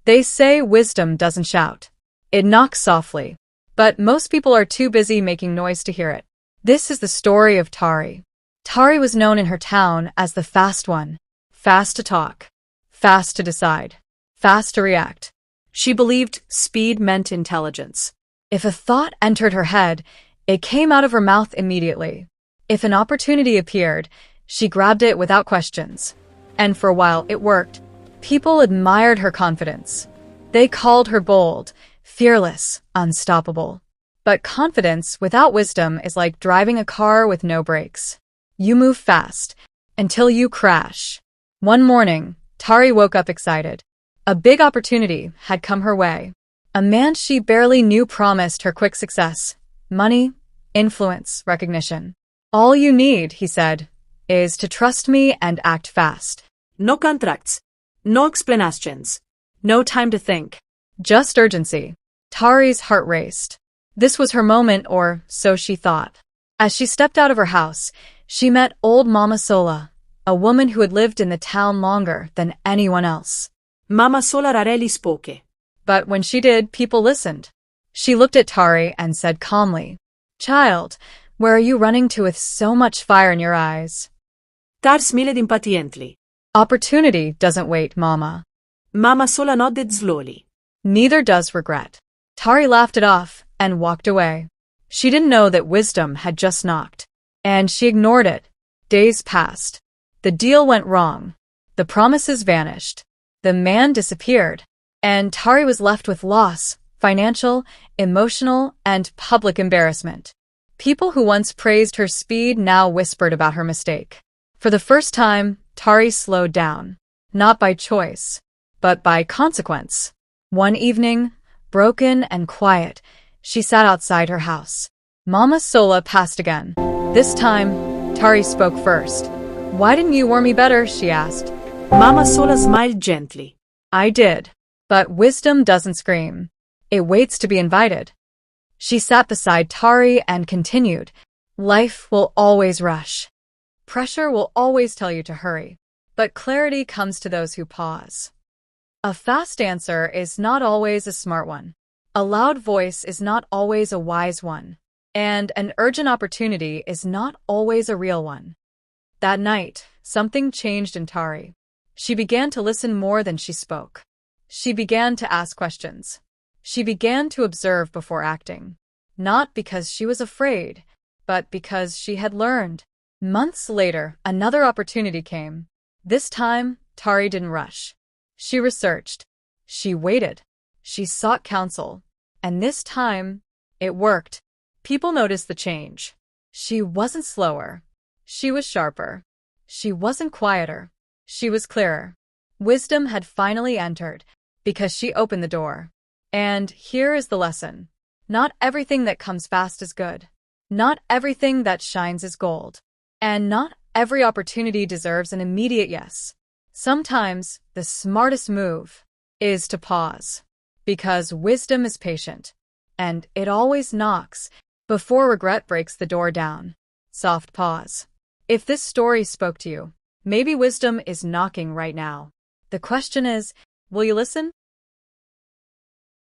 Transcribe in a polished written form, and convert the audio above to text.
They say wisdom doesn't shout. It knocks softly. But most people are too busy making noise to hear it. This is the story of Tari. Tari was known in her town as the fast one. Fast to talk. Fast to decide. Fast to react. She believed speed meant intelligence. If a thought entered her head, it came out of her mouth immediately. If an opportunity appeared, she grabbed it without questions. And for a while, it worked. People admired her confidence. They called her bold, fearless, unstoppable. But confidence without wisdom is like driving a car with no brakes. You move fast, until you crash. One morning, Tari woke up excited. A big opportunity had come her way. A man she barely knew promised her quick success. Money, influence, recognition. All you need, he said, is to trust me and act fast. No contracts. No explanations. No time to think. Just urgency. Tari's heart raced. This was her moment, or so she thought. As she stepped out of her house, she met old Mama Sola, a woman who had lived in the town longer than anyone else. Mama Sola rarely spoke. But when she did, people listened. She looked at Tari and said calmly, "Child, where are you running to with so much fire in your eyes?" Tar smiled impatiently. Opportunity doesn't wait, Mama. Mama Sola nodded slowly. Neither does regret. Tari laughed it off and walked away. She didn't know that wisdom had just knocked. And she ignored it. Days passed. The deal went wrong. The promises vanished. The man disappeared. And Tari was left with loss, financial, emotional, and public embarrassment. People who once praised her speed now whispered about her mistake. For the first time, Tari slowed down. Not by choice, but by consequence. One evening, broken and quiet, she sat outside her house. Mama Sola passed again. This time, Tari spoke first. "Why didn't you warn me better?" she asked. Mama Sola smiled gently. "I did. But wisdom doesn't scream. It waits to be invited." She sat beside Tari and continued, "Life will always rush. Pressure will always tell you to hurry. But clarity comes to those who pause. A fast answer is not always a smart one. A loud voice is not always a wise one. And an urgent opportunity is not always a real one." That night, something changed in Tari. She began to listen more than she spoke. She began to ask questions. She began to observe before acting. Not because she was afraid, but because she had learned. Months later, another opportunity came. This time, Tari didn't rush. She researched. She waited. She sought counsel. And this time, it worked. People noticed the change. She wasn't slower. She was sharper. She wasn't quieter. She was clearer. Wisdom had finally entered, because she opened the door. And here is the lesson. Not everything that comes fast is good. Not everything that shines is gold. And not every opportunity deserves an immediate yes. Sometimes the smartest move is to pause. Because wisdom is patient. And it always knocks before regret breaks the door down. Soft pause. If this story spoke to you, maybe wisdom is knocking right now. The question is, will you listen?